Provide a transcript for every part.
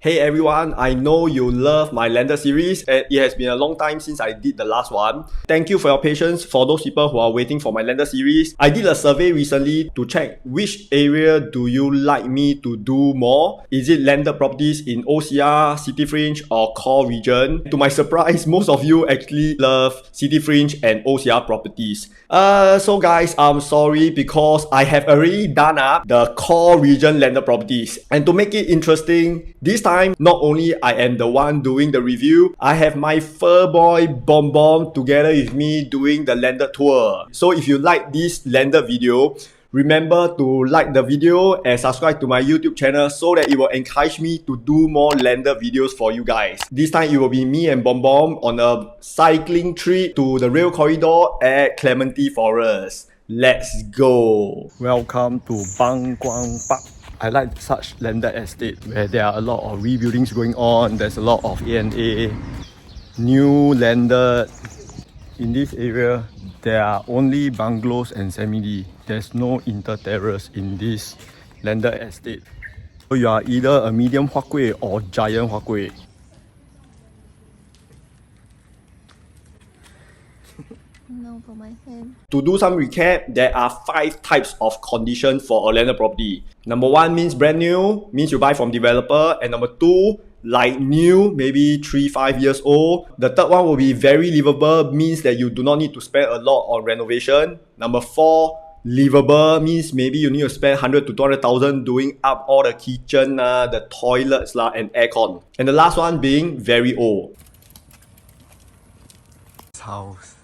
Hey everyone, I know you love my lender series and it has been a long time since I did the last one. Thank you for your patience for those people who are waiting for my lender series. I did a survey recently to check which area do you like me to do more. Is it landed properties in OCR, City Fringe or core region? To my surprise, most of you actually love City Fringe and OCR properties. So guys, I'm sorry because I have already done up the core region landed properties. And to make it interesting, this time, not only I am the one doing the review, I have my fur boy Bom Bom together with me doing the landed tour. So if you like this landed video, remember to like the video and subscribe to my YouTube channel so that it will encourage me to do more landed videos for you guys. This time it will be me and Bom Bom on a cycling trip to the rail corridor at Clementi Forest. Let's go! Welcome to Ban Guan Park. I like such landed estate where there are a lot of rebuildings going on. There's a lot of A&A, new landed. In this area, there are only bungalows and semi-D. There's no inter-terrace in this landed estate. So you are either a medium Hua Kueh or giant Hua Kueh. No, for my hand. To do some recap, there are 5 types of condition for a landed property. Number 1 means brand new, means you buy from developer. And number 2, like new, maybe 3-5 years old. The third one will be very livable, means that you do not need to spend a lot on renovation. Number 4, livable means maybe you need to spend 100 to 200,000 doing up all the kitchen, the toilets and aircon. And the last one being very old. House.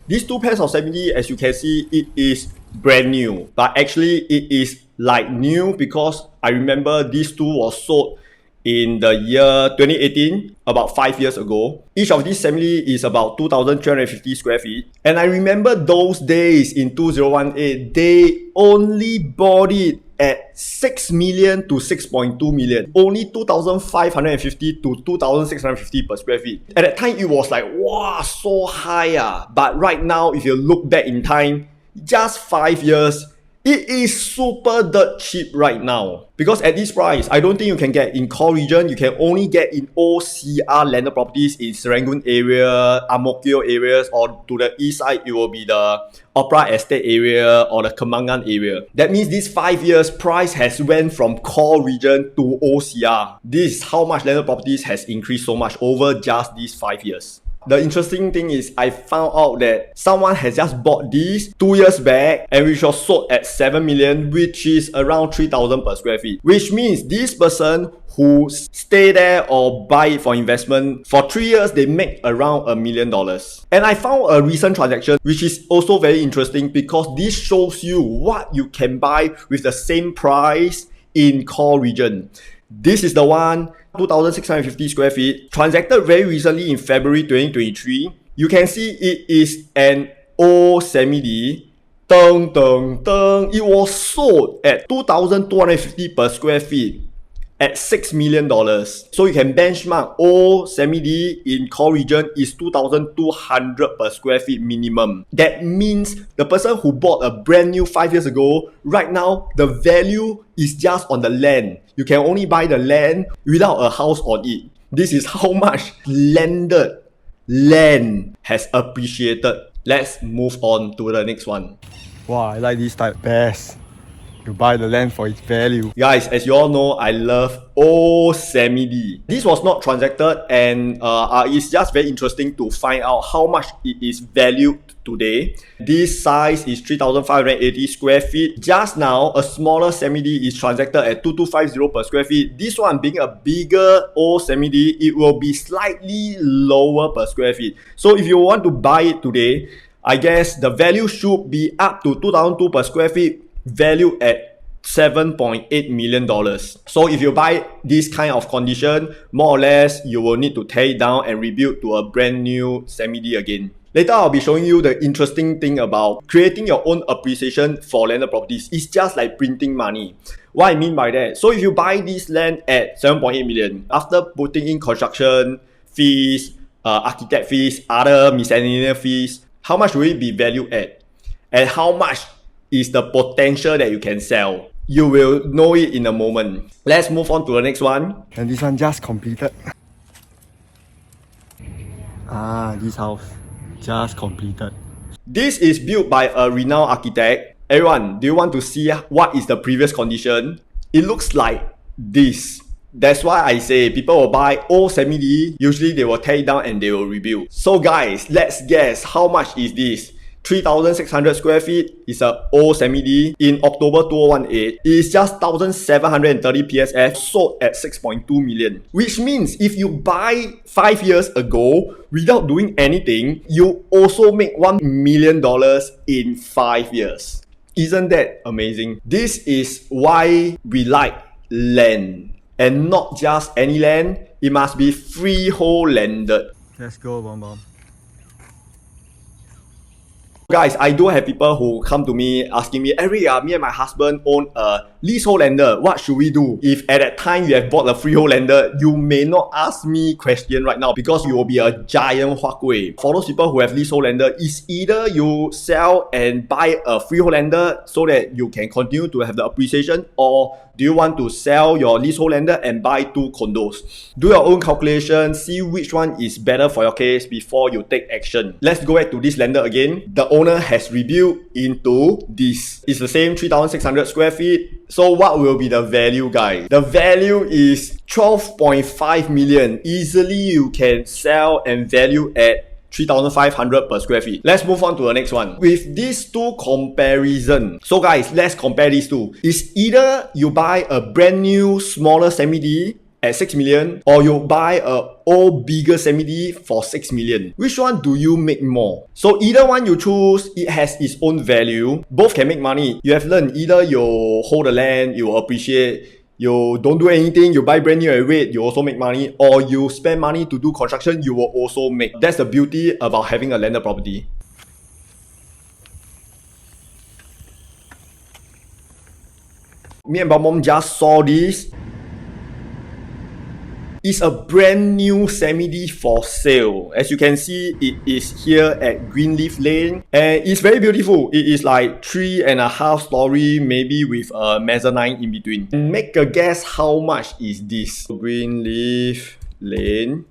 These 2 pairs of semi-D, as you can see, it is brand new. But actually, it is like new because I remember these 2 was sold in the year 2018, about 5 years ago. Each of these semi-D is about 2,350 square feet. And I remember those days in 2018, they only bought it at 6 million to 6.2 million. Only 2,550 to 2,650 per square feet. At that time, it was like, wow, so high. But right now, if you look back in time, just 5 years, it is super dirt cheap right now. Because at this price, I don't think you can get in core region. You can only get in OCR landed properties in Serangoon area, Ang Mo Kio areas, or to the east side, it will be the Opera Estate area or the Kembangan area. That means this 5 years price has went from core region to OCR. This is how much landed properties has increased so much over just these 5 years. The interesting thing is I found out that someone has just bought these 2 years back and which was sold at 7 million, which is around 3,000 per square feet. Which means this person who stay there or buy it for investment, for 3 years they make around $1 million. And I found a recent transaction which is also very interesting because this shows you what you can buy with the same price in core region. This is the one, 2,650 square feet, transacted very recently in February 2023. You can see it is an old semi-D. It was sold at 2,250 per square feet at $6 million. So you can benchmark old semi-D in core region is 2,200 per square feet minimum. That means the person who bought a brand new 5 years ago, right now the value is just on the land. You can only buy the land without a house on it. This is how much landed land has appreciated. Let's move on to the next one. Wow, I like this type best. You buy the land for its value. Guys, as you all know, I love old semi-D. This was not transacted and it's just very interesting to find out how much it is valued today. This size is 3,580 square feet. Just now, a smaller semi-D is transacted at 2,250 per square feet. This one being a bigger old semi-D, it will be slightly lower per square feet. So if you want to buy it today, I guess the value should be up to 2,200 per square feet, valued at $7.8 million. So if you buy this kind of condition, more or less, you will need to tear it down and rebuild to a brand new semi-D again. Later, I'll be showing you the interesting thing about creating your own appreciation for landed properties. It's just like printing money. What I mean by that, so if you buy this land at 7.8 million, after putting in construction fees, architect fees, other miscellaneous fees, how much will it be valued at? And how much is the potential that you can sell? You will know it in a moment. Let's move on to the next one. And this one just completed. This house just completed. This is built by a renowned architect. Everyone, do you want to see what is the previous condition? It looks like this. That's why I say people will buy old semi-D. Usually they will tear it down and they will rebuild. So guys, let's guess how much is this? 3,600 square feet is a old semi-D in October 2018. It is just 1,730 PSF, sold at 6.2 million. Which means if you buy 5 years ago without doing anything, you also make $1 million in 5 years. Isn't that amazing? This is why we like land. And not just any land, it must be freehold landed. Let's go, Bom Bom. Guys, I do have people who come to me asking me, Eric, me and my husband own a leasehold lander. What should we do? If at that time you have bought a freehold lander, you may not ask me question right now because you will be a giant huakui. For those people who have leasehold lander, it's either you sell and buy a freehold lander so that you can continue to have the appreciation, or do you want to sell your leasehold lander and buy 2 condos? Do your own calculation, see which one is better for your case before you take action. Let's go back to this lander again. The owner has rebuilt into this. It's the same 3,600 square feet. So what will be the value, guys? The value is 12.5 million. Easily you can sell and value at 3,500 per square feet. Let's move on to the next one. With these two comparison, so guys, let's compare these two. It's either you buy a brand new smaller semi-D at 6 million, or you buy a old bigger semi-D for 6 million. Which one do you make more? So either one you choose, it has its own value. Both can make money. You have learned either you hold the land, you appreciate. You don't do anything, you buy brand new and wait, you also make money. Or you spend money to do construction, you will also make. That's the beauty about having a landed property. Me and Bom Bom just saw this. It's a brand new semi-D for sale. As you can see, it is here at Greenleaf Lane. And it's very beautiful. It is like 3.5 story, maybe with a mezzanine in between. And make a guess how much is this? Greenleaf Lane.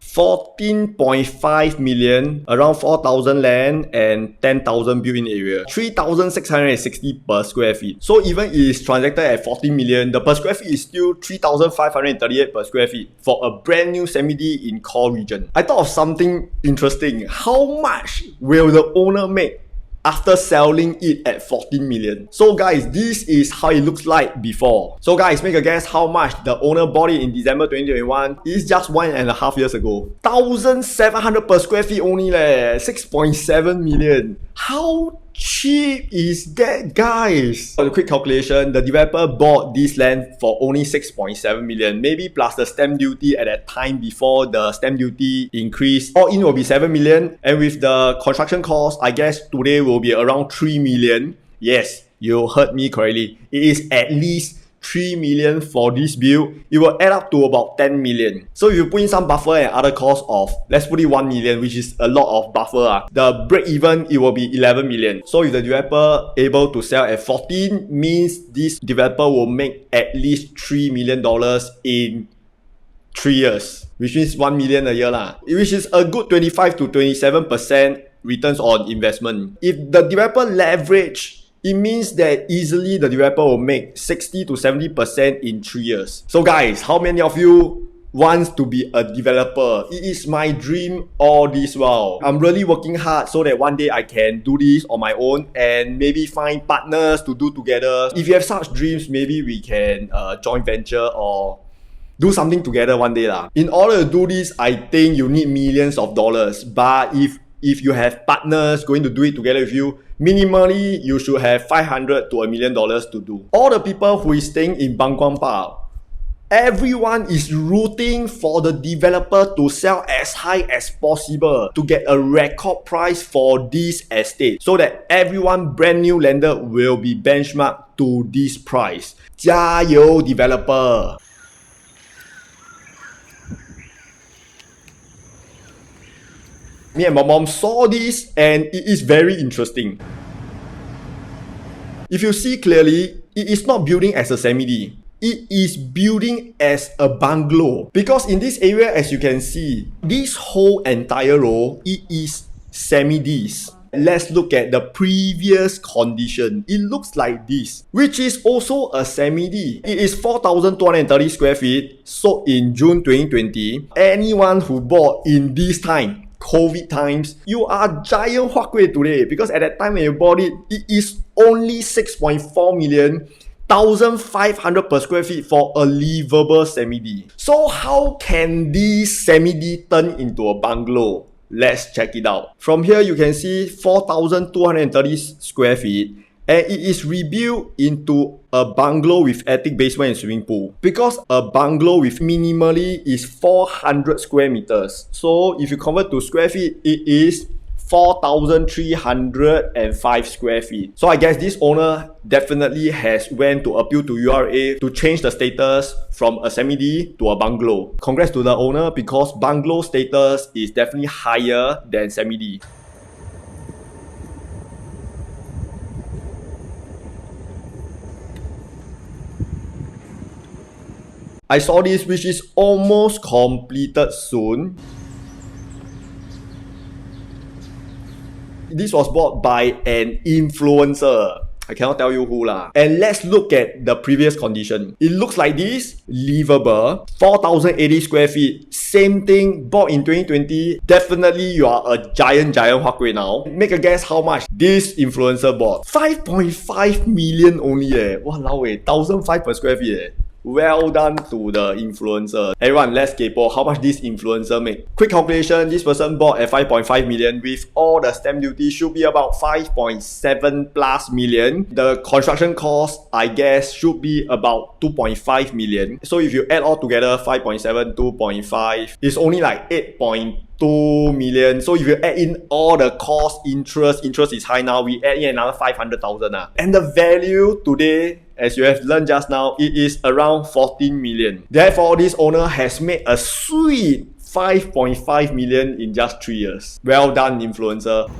14.5 million, around 4,000 land and 10,000 built-in area. 3,660 per square feet. So even if it's transacted at 14 million, the per square feet is still 3,538 per square feet for a brand new semi-D in core region. I thought of something interesting. How much will the owner make after selling it at 14 million? So guys, this is how it looks like before. So guys, make a guess how much the owner bought it in December 2021. It's just 1.5 years ago. 1,700 per square feet only leh. 6.7 million. How cheap is that, guys? For the quick calculation, the developer bought this land for only 6.7 million, maybe plus the stamp duty at that time before the stamp duty increased. All in will be 7 million, and with the construction cost, I guess today will be around 3 million. Yes, you heard me correctly. It is at least 3 million for this build. It will add up to about 10 million. So if you put in some buffer and other costs of, let's put it 1 million, which is a lot of buffer, the break even, it will be 11 million. So if the developer able to sell at 14, means this developer will make at least $3 million in 3 years, which means 1 million a year lah, which is a good 25 to 27% returns on investment. If the developer leverage, it means that easily the developer will make 60 to 70% in 3 years. So guys, how many of you wants to be a developer? It is my dream all this while. I'm really working hard so that one day I can do this on my own and maybe find partners to do together. If you have such dreams, maybe we can joint venture or do something together one day lah. In order to do this, I think you need millions of dollars. But if you have partners going to do it together with you, minimally you should have 500 to $1 million to do. All the people who is staying in Ban Guan Park, everyone is rooting for the developer to sell as high as possible to get a record price for this estate, so that everyone brand new lender will be benchmarked to this price. 加油 developer! Me and Bom Bom saw this and it is very interesting. If you see clearly, it is not building as a semi-D. It is building as a bungalow. Because in this area, as you can see, this whole entire row, it is semi-Ds. Let's look at the previous condition. It looks like this, which is also a semi-D. It is 4,230 square feet, sold in June 2020. Anyone who bought in this time, COVID times, you are giant huat kueh today, because at that time when you bought it, it is only 6.4 million, 1,500 per square feet for a livable semi-D. So how can this semi-D turn into a bungalow? Let's check it out. From here, you can see 4,230 square feet, and it is rebuilt into a bungalow with attic, basement, and swimming pool. Because a bungalow with minimally is 400 square meters. So if you convert to square feet, it is 4,305 square feet. So I guess this owner definitely has went to appeal to URA to change the status from a semi-D to a bungalow. Congrats to the owner, because bungalow status is definitely higher than semi-D. I saw this, which is almost completed soon. This was bought by an influencer. I cannot tell you who lah. And let's look at the previous condition. It looks like this, livable, 4,080 square feet. Same thing, bought in 2020. Definitely you are a giant huat kueh now. Make a guess how much this influencer bought. 5.5 million only Walao 1,005 per square feet Well done to the influencer. Everyone, let's kaypo how much this influencer make. Quick calculation, this person bought at 5.5 million with all the stamp duty, should be about 5.7 plus million. The construction cost, I guess, should be about 2.5 million. So if you add all together, 5.7, 2.5, it's only like 8.2 million. So if you add in all the cost, interest is high now, we add in another 500,000. And the value today, as you have learned just now, it is around 14 million. Therefore, this owner has made a sweet 5.5 million in just 3 years. Well done, influencer.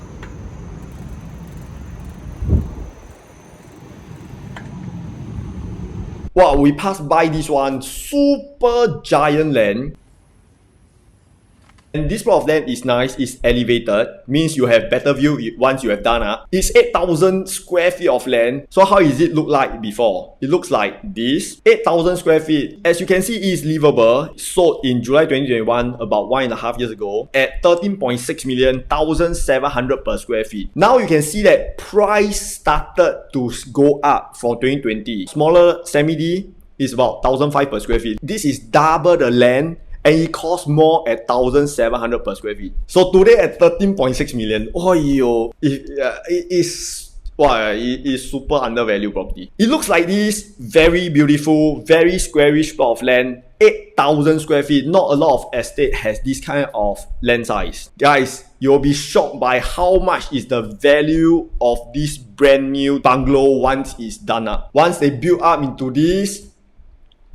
Wow, we passed by this one, super giant land. And this plot of land is nice, it's elevated, means you have better view once you have done. It's 8,000 square feet of land. So how does it look like before? It looks like this. 8,000 square feet. As you can see, it is livable. Sold in July 2021, about 1.5 years ago, at 13.6 million, 1,700 per square feet. Now you can see that price started to go up from 2020. Smaller semi-D is about 1,500 per square feet. This is double the land, and it costs more at 1,700 per square feet. So today at 13.6 million, it is super undervalued property. It looks like this, very beautiful, very squarish plot of land, 8,000 square feet. Not a lot of estate has this kind of land size. Guys, you'll be shocked by how much is the value of this brand new bungalow once it's done up. Once they build up into this,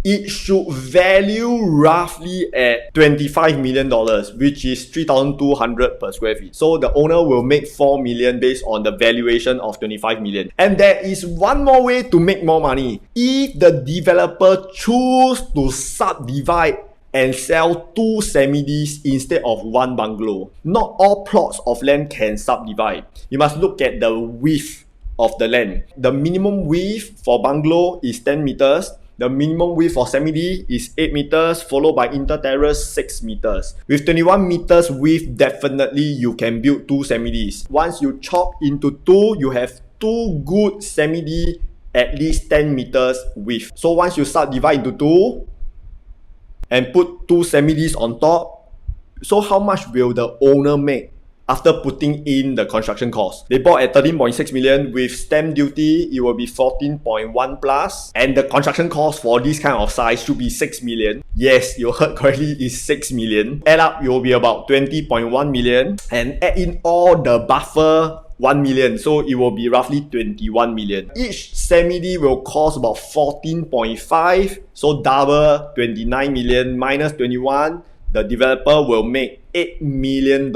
it should value roughly at $25 million, which is 3,200 per square feet. So the owner will make 4 million based on the valuation of 25 million. And there is one more way to make more money. If the developer choose to subdivide and sell 2 semi-Ds instead of 1 bungalow. Not all plots of land can subdivide. You must look at the width of the land. The minimum width for bungalow is 10 meters. The minimum width for semi-D is 8 meters, followed by inter-terrace 6 meters. With 21 meters width, definitely you can build 2 semi-Ds. Once you chop into 2, you have 2 good semi-D at least 10 meters width. So once you start divide into 2 and put 2 semi-Ds on top, so how much will the owner make after putting in the construction cost? They bought at 13.6 million. With stamp duty, it will be 14.1 plus. And the construction cost for this kind of size should be 6 million. Yes, you heard correctly, it's 6 million. Add up, it will be about 20.1 million. And add in all the buffer, 1 million. So it will be roughly 21 million. Each semi-D will cost about 14.5. So double 29 million minus 21. The developer will make $8 million.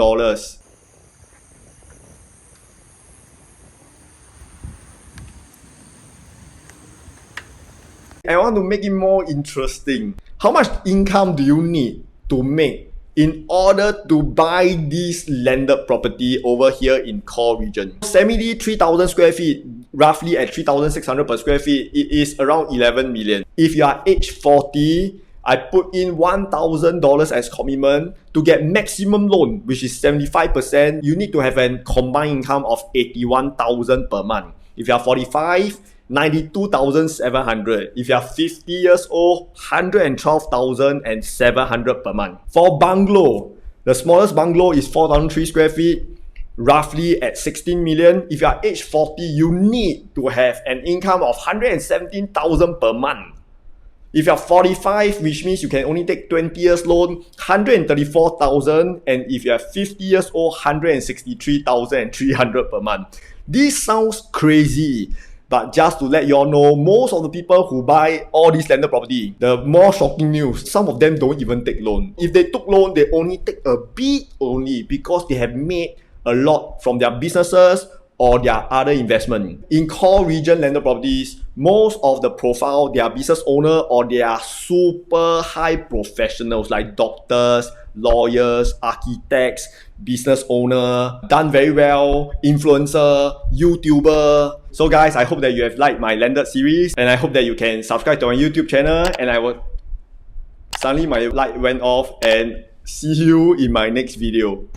I want to make it more interesting. How much income do you need to make in order to buy this landed property over here in core region? Semi 3,000 square feet, roughly at 3,600 per square feet, it is around 11 million. If you are age 40, I put in $1,000 as commitment to get maximum loan, which is 75%. You need to have a combined income of 81,000 per month. If you are 45, 92,700. If you are 50 years old, 112,700 per month. For bungalow, the smallest bungalow is 4,003 square feet, roughly at 16 million. If you are age 40, you need to have an income of 117,000 per month. If you're 45, which means you can only take 20 years loan, 134,000, and if you're 50 years old, 163,300 per month. This sounds crazy, but just to let you all know, most of the people who buy all these landed property, the more shocking news, some of them don't even take loan. If they took loan, they only take a bit only because they have made a lot from their businesses or their other investment. In core region landed properties, most of the profile, they are business owner or they are super high professionals like doctors, lawyers, architects, business owner, done very well, influencer, YouTuber. So guys, I hope that you have liked my landed series and I hope that you can subscribe to my YouTube channel, and I will... Suddenly my light went off, and see you in my next video.